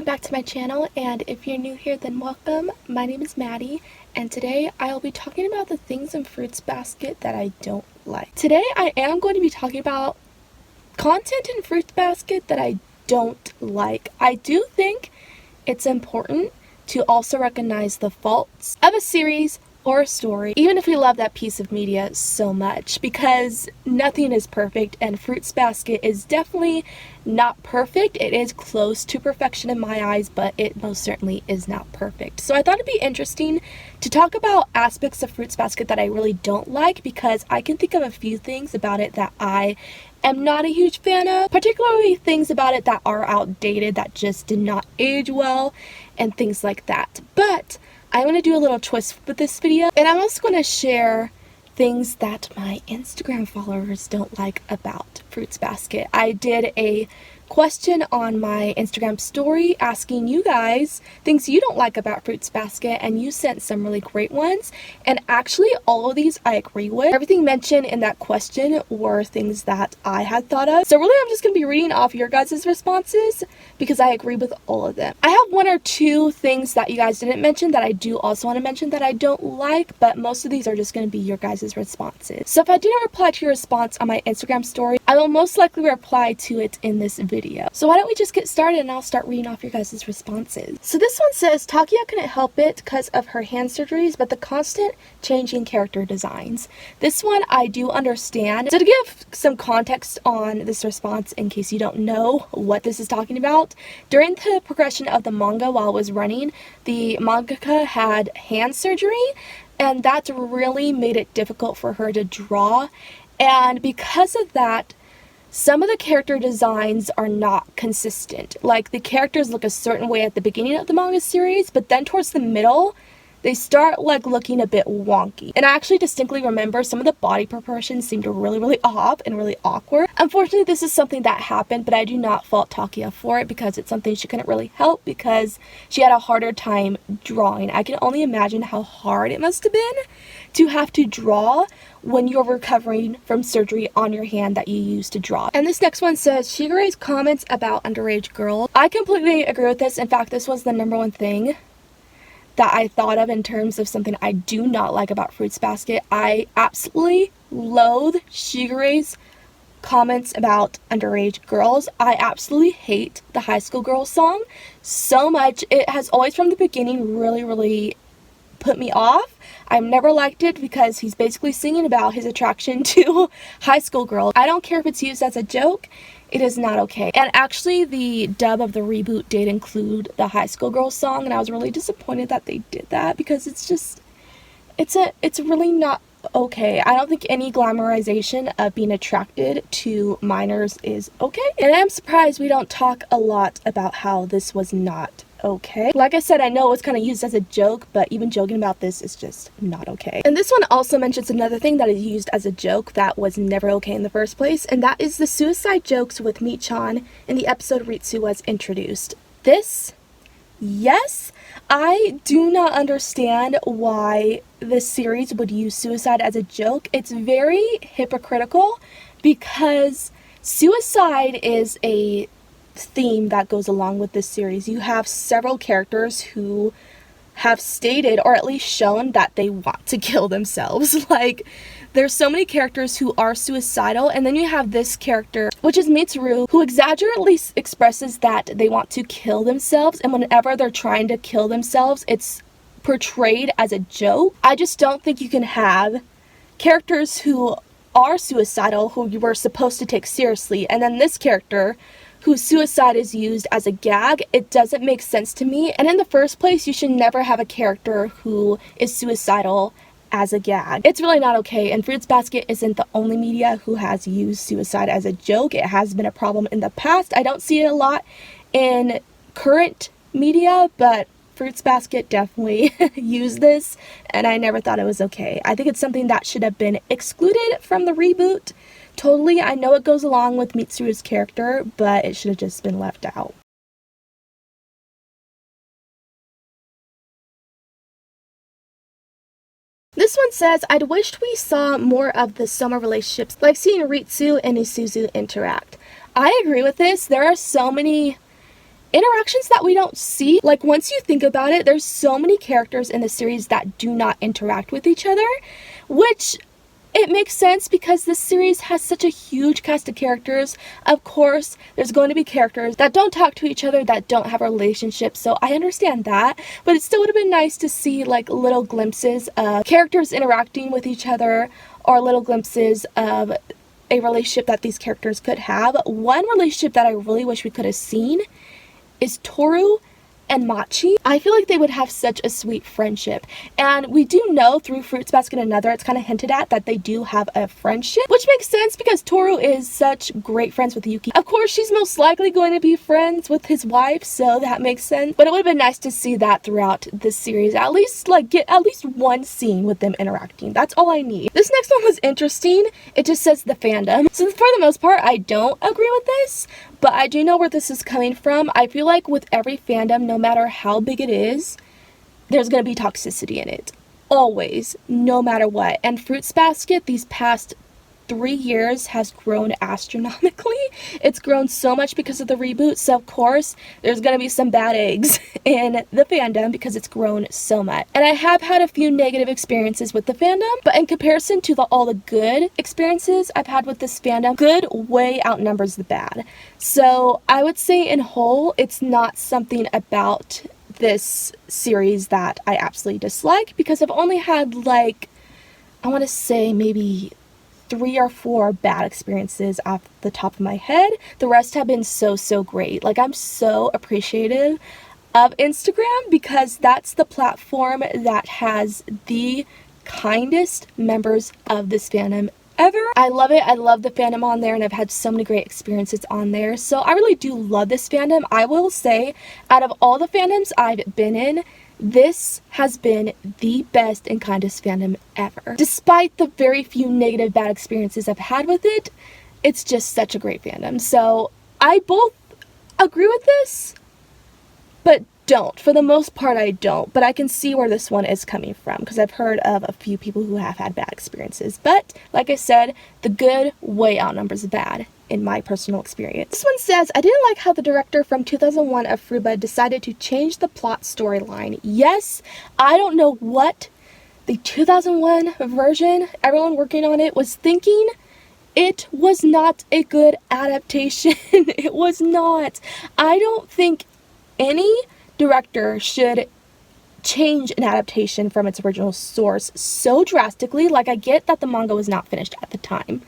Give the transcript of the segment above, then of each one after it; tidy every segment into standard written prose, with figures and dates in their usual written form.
back to my channel, and if you're new here then welcome. My name is Maddie, and today I'll be talking about the things in Fruits Basket that I don't like. Today I am going to be talking about content in Fruits Basket that I don't like. I do think it's important to also recognize the faults of a series or a story, even if we love that piece of media so much, because nothing is perfect, and Fruits Basket is definitely not perfect. It is close to perfection in my eyes, but it most certainly is not perfect. So I thought it'd be interesting to talk about aspects of Fruits Basket that I really don't like, because I can think of a few things about it that I am not a huge fan of, particularly things about it that are outdated, that just did not age well, and things like that. But I'm going to do a little twist with this video, and I'm also going to share things that my Instagram followers don't like about Fruits Basket. I did a question on my Instagram story asking you guys things you don't like about Fruits Basket, and you sent some really great ones, and actually all of these I agree with. Everything mentioned in that question were things that I had thought of, so really I'm just going to be reading off your guys' responses because I agree with all of them. I have one or two things that you guys didn't mention that I do also want to mention that I don't like, but most of these are just going to be your guys' responses. So if I do not reply to your response on my Instagram story, I will most likely reply to it in this video. So why don't we just get started and I'll start reading off your guys' responses. So this one says, Takia couldn't help it because of her hand surgeries, but the constant changing character designs. This one I do understand. So to give some context on this response, in case you don't know what this is talking about, during the progression of the manga while it was running, the mangaka had hand surgery, and that really made it difficult for her to draw. And because of that, some of the character designs are not consistent. Like, the characters look a certain way at the beginning of the manga series, but then towards the middle, they start like looking a bit wonky. And I actually distinctly remember some of the body proportions seemed really off and really awkward. Unfortunately, this is something that happened, but I do not fault Takia for it because it's something she couldn't really help because she had a harder time drawing. I can only imagine how hard it must have been to have to draw when you're recovering from surgery on your hand that you used to draw. And this next one says, Shigure's comments about underage girls. I completely agree with this. In fact, this was the #1 thing that I thought of in terms of something I do not like about Fruits Basket. I absolutely loathe Shigure's comments about underage girls. I absolutely hate the High School Girls song so much. It has always from the beginning really put me off. I've never liked it because he's basically singing about his attraction to high school girls. I don't care if it's used as a joke. It is not okay. And actually the dub of the reboot did include the High School Girls song, and I was really disappointed that they did that because it's really not okay. I don't think any glamorization of being attracted to minors is okay. And I'm surprised we don't talk a lot about how this was not okay. Like I said, I know it was kind of used as a joke, but even joking about this is just not okay. And this one also mentions another thing that is used as a joke that was never okay in the first place, and that is the suicide jokes with Mii-chan in the episode 𝑟𝑢𝑖𝑡 was introduced. Yes, I do not understand why this series would use suicide as a joke. It's very hypocritical because suicide is a theme that goes along with this series. You have several characters who have stated, or at least shown, that they want to kill themselves. Like, there's so many characters who are suicidal, and then you have this character, which is Mitsuru, who exaggeratedly expresses that they want to kill themselves, and whenever they're trying to kill themselves, it's portrayed as a joke. I just don't think you can have characters who are suicidal, who you were supposed to take seriously, and then this character whose suicide is used as a gag. It doesn't make sense to me, and in the first place, you should never have a character who is suicidal as a gag. It's really not okay, and Fruits Basket isn't the only media who has used suicide as a joke. It has been a problem in the past. I don't see it a lot in current media, but Fruits Basket definitely used this, and I never thought it was okay. I think it's something that should have been excluded from the reboot. Totally, I know it goes along with Mitsuru's character, but it should have just been left out. This one says, I'd wished we saw more of the Soma relationships, like seeing Ritsu and Isuzu interact. I agree with this. There are so many interactions that we don't see. Like, once you think about it, there's so many characters in the series that do not interact with each other, which it makes sense because this series has such a huge cast of characters. Of course, there's going to be characters that don't talk to each other, that don't have a relationship, so I understand that, but it still would have been nice to see like little glimpses of characters interacting with each other, or little glimpses of a relationship that these characters could have. One relationship that I really wish we could have seen is Tohru and Machi. I feel like they would have such a sweet friendship, and we do know through Fruits Basket and Another, it's kind of hinted at that they do have a friendship, which makes sense because Tohru is such great friends with Yuki. Of course, she's most likely going to be friends with his wife, so that makes sense, but it would have been nice to see that throughout this series, at least like get at least one scene with them interacting. That's all I need. This next one was interesting. It just says the fandom. So for the most part, I don't agree with this, but I do know where this is coming from. I feel like with every fandom, no matter how big it is, there's going to be toxicity in it. Always, no matter what. And Fruits Basket, these past 3 years, has grown astronomically. It's grown so much because of the reboot, so of course there's gonna be some bad eggs in the fandom because it's grown so much. And I have had a few negative experiences with the fandom, but in comparison to all the good experiences I've had with this fandom, good way outnumbers the bad. So I would say in whole, it's not something about this series that I absolutely dislike, because I've only had like, I want to say maybe 3 or 4 bad experiences off the top of my head. The rest have been so great. Like, I'm so appreciative of Instagram because that's the platform that has the kindest members of this fandom ever. I love it. I love the fandom on there, and I've had so many great experiences on there. So I really do love this fandom. I will say, out of all the fandoms I've been in, this has been the best and kindest fandom ever. Despite the very few negative bad experiences I've had with it, it's just such a great fandom. So I both agree with this, but don't. For the most part, I don't. But I can see where this one is coming from because I've heard of a few people who have had bad experiences. But like I said, the good way outnumbers the bad in my personal experience. This one says, I didn't like how the director from 2001 of �𝑟𝑢𝑖𝑡 decided to change the plot storyline. Yes, I don't know what the 2001 version, everyone working on it, was thinking. It was not a good adaptation. It was not. I don't think any director should change an adaptation from its original source so drastically. Like, I get that the manga was not finished at the time.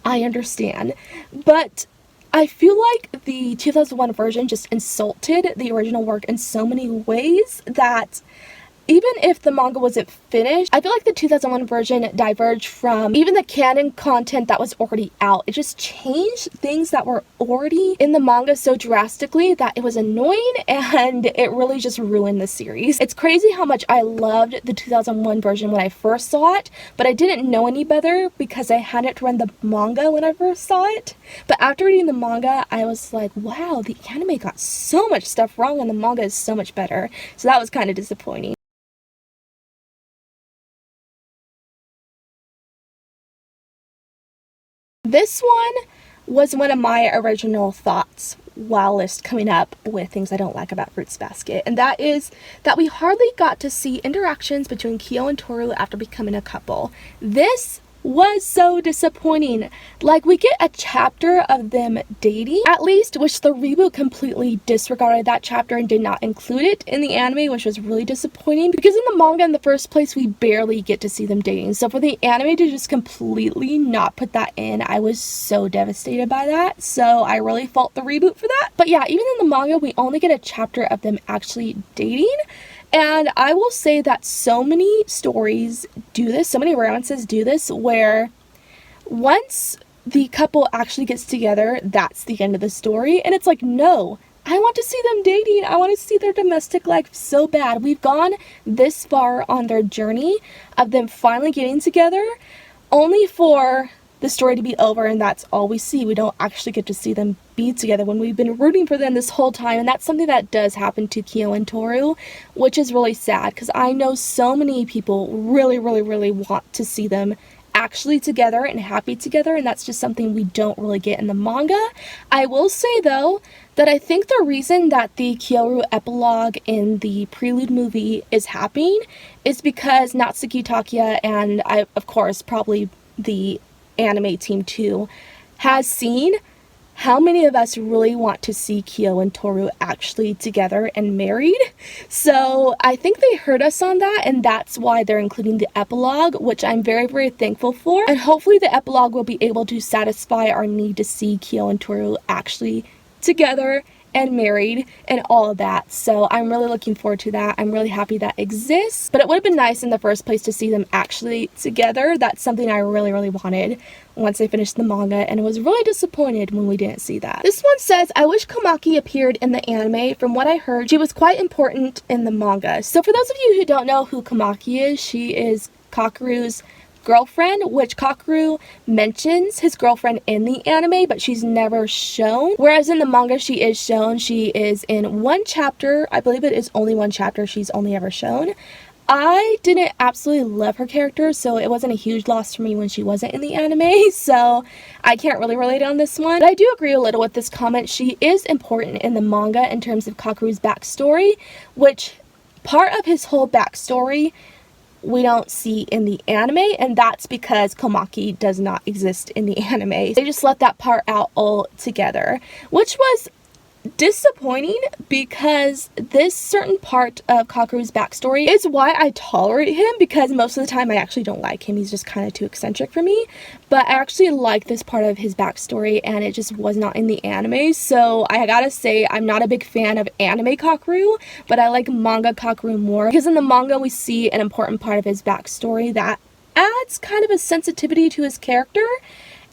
I understand. But I feel like the 2001 version just insulted the original work in so many ways that even if the manga wasn't finished, I feel like the 2001 version diverged from even the canon content that was already out. It just changed things that were already in the manga so drastically that it was annoying, and it really just ruined the series. It's crazy how much I loved the 2001 version when I first saw it, but I didn't know any better because I hadn't read the manga when I first saw it. But after reading the manga, I was like, wow, the anime got so much stuff wrong and the manga is so much better. So that was kind of disappointing. This one was one of my original thoughts while list coming up with things I don't like about Fruits Basket, and that is that we hardly got to see interactions between Kyo and Tohru after becoming a couple. This was so disappointing. Like, we get a chapter of them dating, at least, which the reboot completely disregarded that chapter and did not include it in the anime, which was really disappointing because in the manga in the first place we barely get to see them dating. So for the anime to just completely not put that in, I was so devastated by that. So I really fault the reboot for that. But yeah, even in the manga we only get a chapter of them actually dating. And I will say that so many stories do this, so many romances do this, where once the couple actually gets together, that's the end of the story. And it's like, no, I want to see them dating. I want to see their domestic life so bad. We've gone this far on their journey of them finally getting together, only for the story to be over, and that's all we see. We don't actually get to see them be together when we've been rooting for them this whole time, and that's something that does happen to Kyo and Tohru, which is really sad because I know so many people really want to see them actually together and happy together, and that's just something we don't really get in the manga. I will say though that I think the reason that the Kyoru epilogue in the prelude movie is happening is because Natsuki Takaya and of course probably the anime team too has seen how many of us really want to see Kyo and Tohru actually together and married. So I think they heard us on that, and that's why they're including the epilogue, which I'm very, very thankful for. And hopefully the epilogue will be able to satisfy our need to see Kyo and Tohru actually together and married and all of that. So I'm really looking forward to that. I'm really happy that exists. But it would have been nice in the first place to see them actually together. That's something I really, really wanted once I finished the manga, and was really disappointed when we didn't see that. This one says, I wish Komaki appeared in the anime. From what I heard, she was quite important in the manga. So for those of you who don't know who Komaki is, she is Kakeru's girlfriend, which Kakeru mentions his girlfriend in the anime, but she's never shown. Whereas in the manga, she is shown. She is in one chapter. I believe it is only one chapter she's only ever shown. I didn't absolutely love her character, so it wasn't a huge loss for me when she wasn't in the anime, so I can't really relate on this one. But I do agree a little with this comment. She is important in the manga in terms of Kakeru's backstory, which part of his whole backstory we don't see in the anime, and that's because Komaki does not exist in the anime. They just left that part out altogether, which was disappointing because this certain part of Kakeru's backstory is why I tolerate him, because most of the time I actually don't like him. He's just kind of too eccentric for me, but I actually like this part of his backstory, and it just was not in the anime. So I gotta say, I'm not a big fan of anime Kakeru, but I like manga Kakeru more, because in the manga we see an important part of his backstory that adds kind of a sensitivity to his character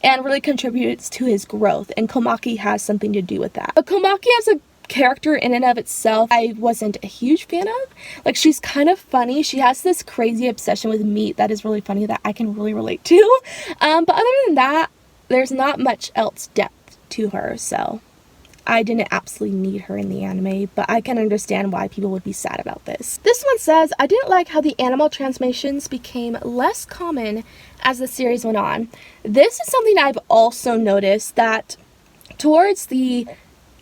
and really contributes to his growth, and Komaki has something to do with that. But Komaki as a character in and of itself, I wasn't a huge fan of. Like, she's kind of funny. She has this crazy obsession with meat that is really funny that I can really relate to. But other than that, there's not much else depth to her, so I didn't absolutely need her in the anime, but I can understand why people would be sad about this. This one says, I didn't like how the animal transformations became less common as the series went on. This is something I've also noticed, that towards the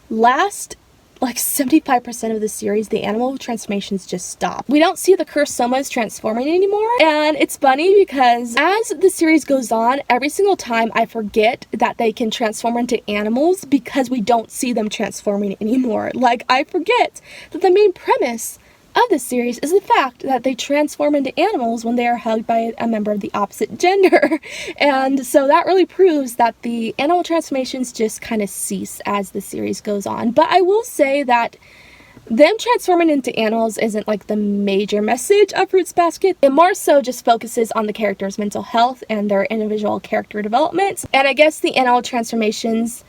last 75% of the series, the animal transformations just stop. We don't see the 𝑘yoru transforming anymore, and it's funny because as the series goes on, every single time I forget that they can transform into animals because we don't see them transforming anymore. Like, I forget that the main premise of the series is the fact that they transform into animals when they are hugged by a member of the opposite gender. And so that really proves that the animal transformations just kind of cease as the series goes on. But I will say that them transforming into animals isn't like the major message of Fruits Basket. It more so just focuses on the characters' mental health and their individual character development. And I guess the animal transformations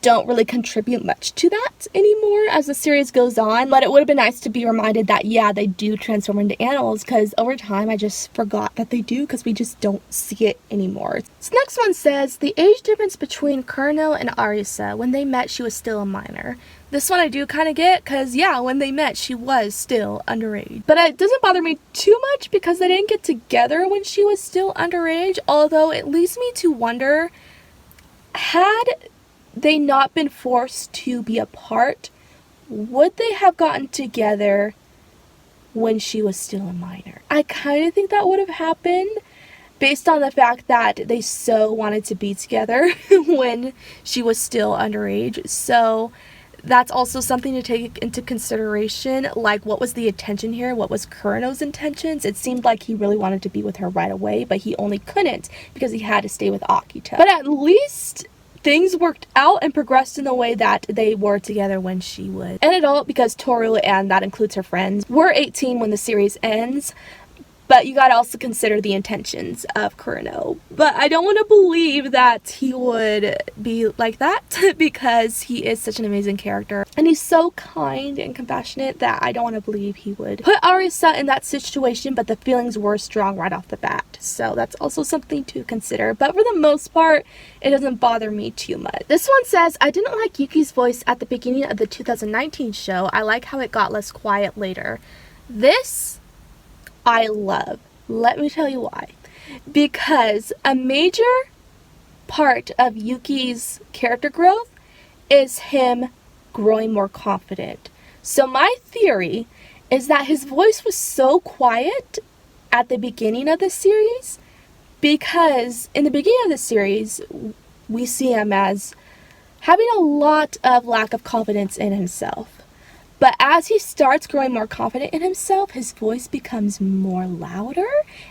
don't really contribute much to that anymore as the series goes on, but it would have been nice to be reminded that yeah, they do transform into animals, because over time I just forgot that they do because we just don't see it anymore. This next one says, the age difference between Kureno and Arisa, when they met she was still a minor. This one I do kind of get, because yeah, when they met she was still underage. But it doesn't bother me too much because they didn't get together when she was still underage, although it leads me to wonder, had they not been forced to be apart, would they have gotten together when she was still a minor? I kind of think that would have happened based on the fact that they so wanted to be together when she was still underage. So that's also something to take into consideration. Like, what was the intention here? What was Kureno's intentions? It seemed like he really wanted to be with her right away, but he only couldn't because he had to stay with Akito. But at least things worked out and progressed in the way that they were together when she was an adult, because Tohru, and that includes her friends, were 18 when the series ends. But you gotta also consider the intentions of Kureno. But I don't want to believe that he would be like that because he is such an amazing character. And he's so kind and compassionate that I don't want to believe he would put Arisa in that situation, but the feelings were strong right off the bat. So that's also something to consider. But for the most part, it doesn't bother me too much. This one says, I didn't like Yuki's voice at the beginning of the 2019 show. I like how it got less quiet later. This I love. Let me tell you why. because a major part of Yuki's character growth is him growing more confident. So my theory is that his voice was so quiet at the beginning of the series because in the beginning of the series we see him as having a lot of lack of confidence in himself. But as he starts growing more confident in himself, his voice becomes more louder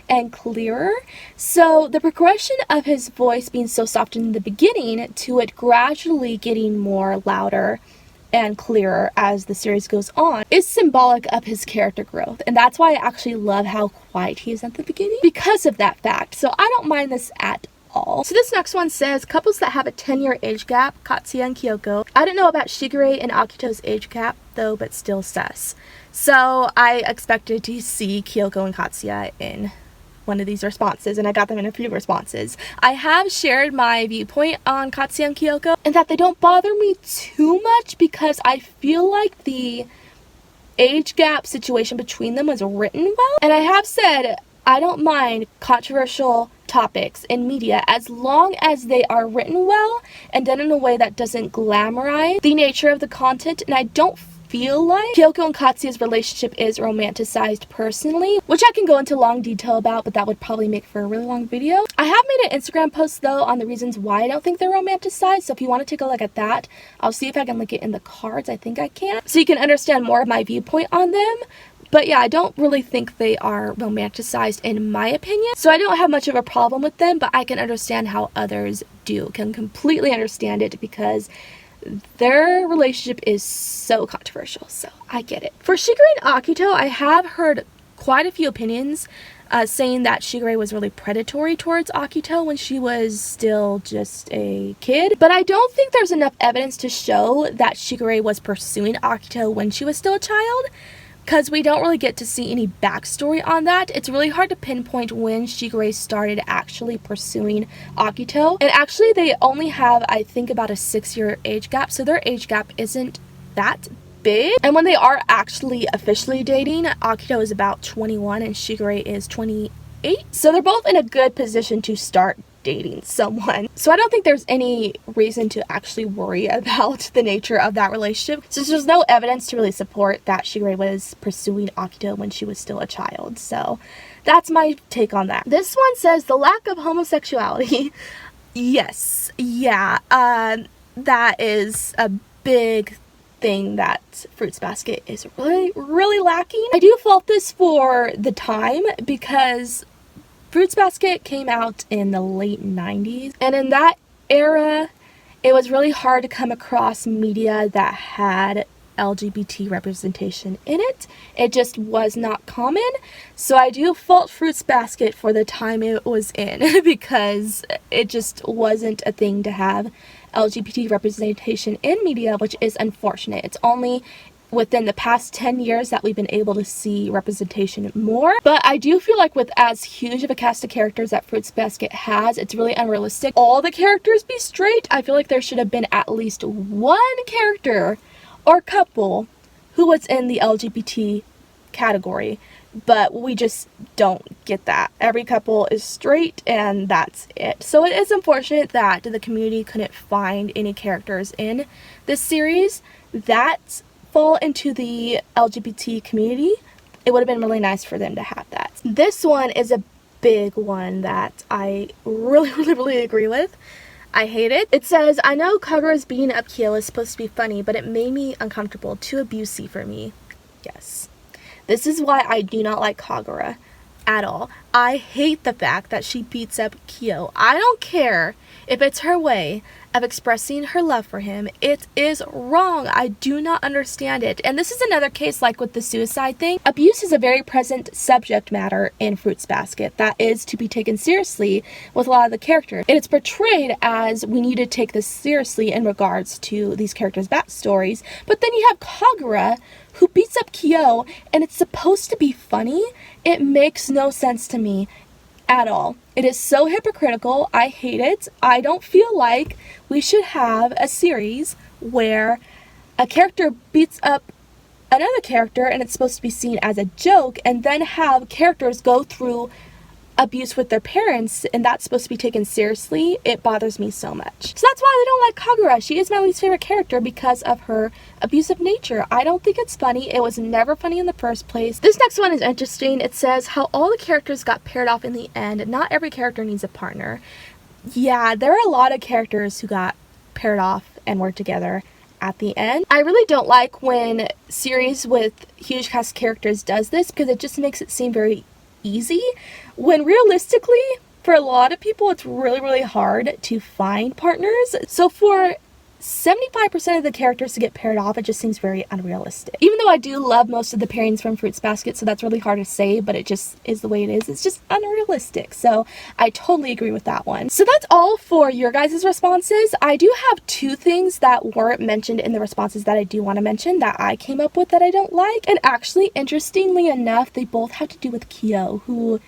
and clearer. So the progression of his voice being so soft in the beginning to it gradually getting more louder and clearer as the series goes on is symbolic of his character growth. And that's why I actually love how quiet he is at the beginning because of that fact. So I don't mind this at all. So this next one says, couples that have a 10-year age gap, Katsuya and Kyoko. I don't know about Shigure and Akito's age gap though, but still sus. So I expected to see Kyoko and Katsuya in one of these responses, and I got them in a few responses. I have shared my viewpoint on Katsuya and Kyoko, and that they don't bother me too much because I feel like the age gap situation between them was written well. And I have said I don't mind controversial topics in media as long as they are written well and done in a way that doesn't glamorize the nature of the content. And I don't feel like Kyoko and Katsuya's relationship is romanticized personally, which I can go into long detail about, but that would probably make for a really long video. I have made an Instagram post though on the reasons why I don't think they're romanticized, so if you want to take a look at that, I'll see if I can link it in the cards. I think I can, so you can understand more of my viewpoint on them. But yeah, I don't really think they are romanticized in my opinion, so I don't have much of a problem with them, but I can understand how others do. Can completely understand it because their relationship is so controversial, so I get it. For Shigure and Akito, I have heard quite a few opinions saying that Shigure was really predatory towards Akito when she was still just a kid. But I don't think there's enough evidence to show that Shigure was pursuing Akito when she was still a child, because we don't really get to see any backstory on that. It's really hard to pinpoint when Shigure started actually pursuing Akito. And actually they only have, I think, about a 6-year age gap, so their age gap isn't that big. And when they are actually officially dating, Akito is about 21 and Shigure is 28. So they're both in a good position to start dating someone. So I don't think there's any reason to actually worry about the nature of that relationship, since there's no evidence to really support that Shigure was pursuing Akito when she was still a child. So that's my take on that. This one says the lack of homosexuality. Yes, yeah, that is a big thing that Fruits Basket is really lacking. I do fault this for the time because Fruits Basket came out in the late 90s, and in that era it was really hard to come across media that had LGBT representation in it. It just was not common. So I do fault Fruits Basket for the time it was in because it just wasn't a thing to have LGBT representation in media, which is unfortunate. It's only within the past 10 years that we've been able to see representation more. But I do feel like with as huge of a cast of characters that Fruits Basket has, it's really unrealistic all the characters be straight. I feel like there should have been at least one character or couple who was in the LGBT category, but we just don't get that. Every couple is straight and that's it. So it is unfortunate that the community couldn't find any characters in this series that fall into the LGBT community. It would have been really nice for them to have that. This one is a big one that I really agree with. I hate it. It says, I know Kagura's being up Kyo is supposed to be funny, but it made me uncomfortable, too abusey for me. Yes. This is why I do not like Kagura at all. I hate the fact that she beats up Kyo. I don't care if it's her way of expressing her love for him. It is wrong. I do not understand it. And this is another case like with the suicide thing. Abuse is a very present subject matter in Fruits Basket that is to be taken seriously with a lot of the characters. And it's portrayed as we need to take this seriously in regards to these characters' backstories. But then you have Kagura who beats up Kyo and it's supposed to be funny. It makes no sense to me at all. It is so hypocritical. I hate it. I don't feel like we should have a series where a character beats up another character and it's supposed to be seen as a joke, and then have characters go through abuse with their parents and that's supposed to be taken seriously, it bothers me so much. So that's why I don't like Kagura. She is my least favorite character because of her abusive nature. I don't think it's funny. It was never funny in the first place. This next one is interesting. It says how all the characters got paired off in the end. Not every character needs a partner. Yeah, there are a lot of characters who got paired off and worked together at the end. I really don't like when series with huge cast characters does this because it just makes it seem very easy, when realistically for a lot of people it's really hard to find partners. So for 75% of the characters to get paired off, it just seems very unrealistic. Even though I do love most of the pairings from Fruits Basket, so that's really hard to say, but it just is the way it is. It's just unrealistic. So I totally agree with that one. So that's all for your guys' responses. I do have 2 things that weren't mentioned in the responses that I do want to mention that I came up with that I don't like. And actually, interestingly enough, they both have to do with Kyo, who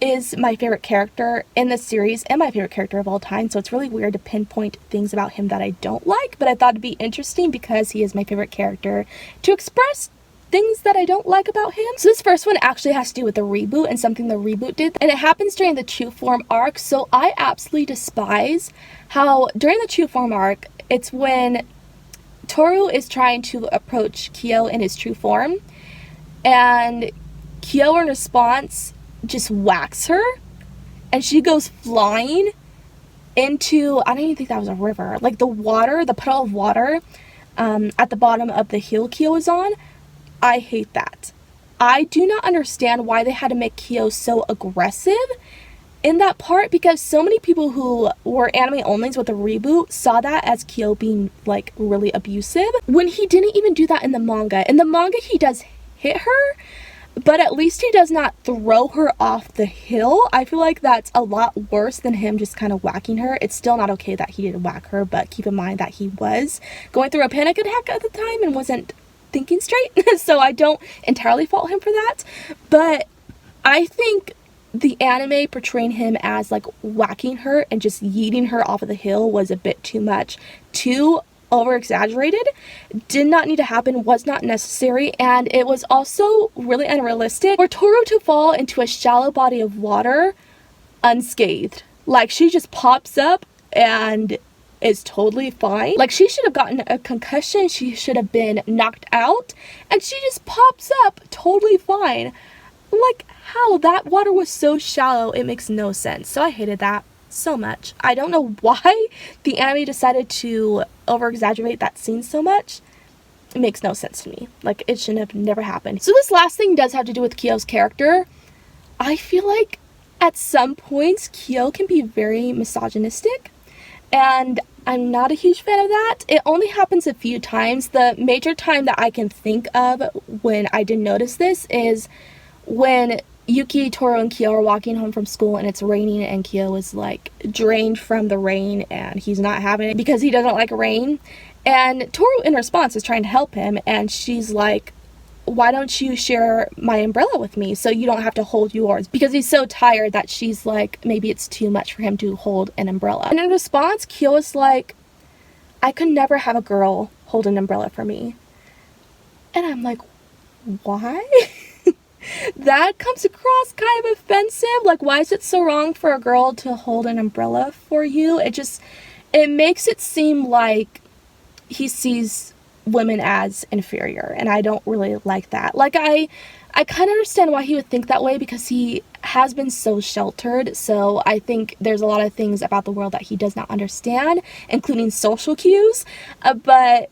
is my favorite character in the series and my favorite character of all time, so it's really weird to pinpoint things about him that I don't like, but I thought it'd be interesting because he is my favorite character to express things that I don't like about him. So this first one actually has to do with the reboot and something the reboot did, and it happens during the True Form arc. So I absolutely despise how during the True Form arc, it's when Tohru is trying to approach Kyo in his true form, and Kyo in response just whacks her and she goes flying into, I don't even think that was a river, like the water, the puddle of water at the bottom of the hill Kyo is on. I hate that. I do not understand why they had to make Kyo so aggressive in that part, because so many people who were anime onlys with the reboot saw that as Kyo being like really abusive when he didn't even do that in the manga. In the manga he does hit her, but at least he does not throw her off the hill. I feel like that's a lot worse than him just kind of whacking her. It's still not okay that he did whack her, but keep in mind that he was going through a panic attack at the time and wasn't thinking straight. So I don't entirely fault him for that. But I think the anime portraying him as like whacking her and just yeeting her off of the hill was a bit too much. Too over-exaggerated, did not need to happen, was not necessary, and it was also really unrealistic for Tohru to fall into a shallow body of water unscathed. Like, she just pops up and is totally fine. Like, she should have gotten a concussion, she should have been knocked out, and she just pops up totally fine. Like, how? That water was so shallow, it makes no sense. So I hated that so much. I don't know why the anime decided to over-exaggerate that scene so much. It makes no sense to me. Like, it shouldn't have never happened. So this last thing does have to do with Kyo's character. I feel like at some points Kyo can be very misogynistic, and I'm not a huge fan of that. It only happens a few times. The major time that I can think of when I did notice this is when Yuki, Tohru, and Kyo are walking home from school and it's raining, and Kyo is like drained from the rain and he's not having it because he doesn't like rain. And Tohru in response is trying to help him, and she's like, why don't you share my umbrella with me so you don't have to hold yours? Because he's so tired that she's like, maybe it's too much for him to hold an umbrella. And in response, Kyo is like, I could never have a girl hold an umbrella for me. And I'm like, why? That comes across kind of offensive. Like, why is it so wrong for a girl to hold an umbrella for you? It makes it seem like he sees women as inferior, and I don't really like that. Like, I kind of understand why he would think that way, because he has been so sheltered, so I think there's a lot of things about the world that he does not understand, including social cues, but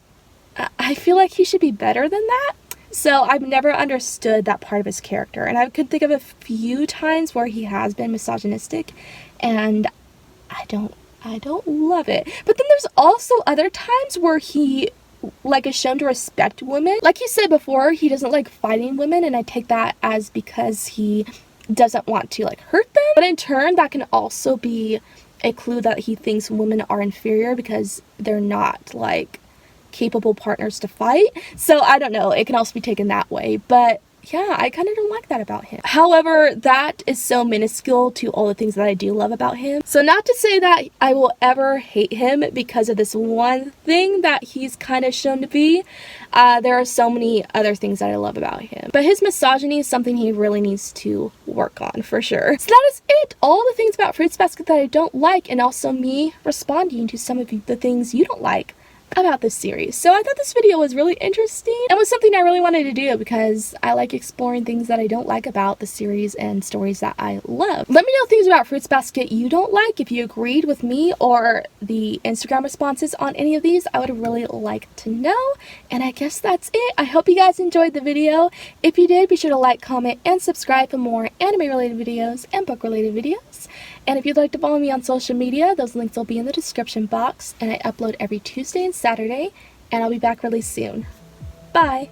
I feel like he should be better than that. So I've never understood that part of his character, and I could think of a few times where he has been misogynistic, and I don't love it. But then there's also other times where he like is shown to respect women. Like you said before, he doesn't like fighting women, and I take that as because he doesn't want to like hurt them. But in turn, that can also be a clue that he thinks women are inferior because they're not like capable partners to fight. So I don't know, it can also be taken that way, but yeah, I kind of don't like that about him. However, that is so minuscule to all the things that I do love about him. So not to say that I will ever hate him because of this one thing that he's kind of shown to be. There are so many other things that I love about him. But his misogyny is something he really needs to work on for sure. So that is it. All the things about Fruits Basket that I don't like, and also me responding to some of the things you don't like about this series. So I thought this video was really interesting and was something I really wanted to do because I like exploring things that I don't like about the series and stories that I love. Let me know things about Fruits Basket you don't like, if you agreed with me or the Instagram responses on any of these. I would really like to know. And I guess that's it. I hope you guys enjoyed the video. If you did, be sure to like, comment, and subscribe for more anime related videos and book related videos. And if you'd like to follow me on social media, those links will be in the description box, and I upload every Tuesday and Saturday, and I'll be back really soon. Bye!